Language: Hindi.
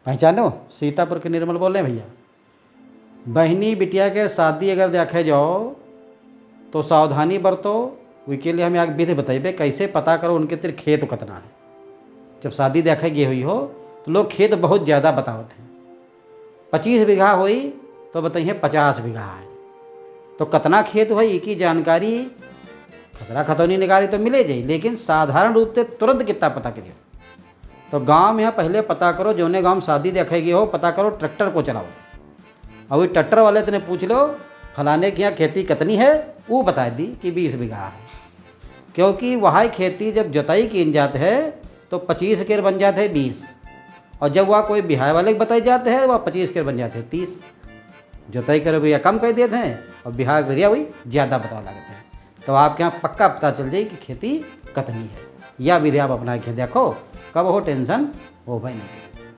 पहचानो, सीतापुर के निर्मल बोल रहे हैं भैया। बहनी बिटिया के शादी अगर देखे जाओ तो सावधानी बरतो। उसके लिए हमें आगे विधि बताइए कैसे पता करो उनके तेरे खेत कितना है। जब शादी देखे गई हुई हो तो लोग खेत बहुत ज़्यादा बतावत हैं। 25 बीघा हुई तो बताइए 50 बीघा है, तो कितना खेत हो की जानकारी खतरा खतौनी निकाली तो मिले जाए, लेकिन साधारण रूप से तुरंत कितना पता करिए। तो गांव में पहले पता करो, जोने गांव में शादी देखेगी हो पता करो ट्रैक्टर को चलाओ। और वही ट्रैक्टर वाले तने पूछ लो फलाने के यहाँ खेती कितनी है, वो बता दी कि 20 बीघा है। क्योंकि वहाँ खेती जब जोताई की जाती है तो 25 केर बन जाते हैं 20, और जब वह कोई बिहार वाले के बताए जाते हैं वह 25 केर बन जाते हैं 30। जोताई करे भैया कम कर देते हैं और बिहार भैया वही ज़्यादा बतावा लगते हैं। तो आपके यहाँ पक्का पता चल जाए कि खेती कितनी है। या विधि आप अपना के देखो, कब हो टेंशन हो भाई नहीं।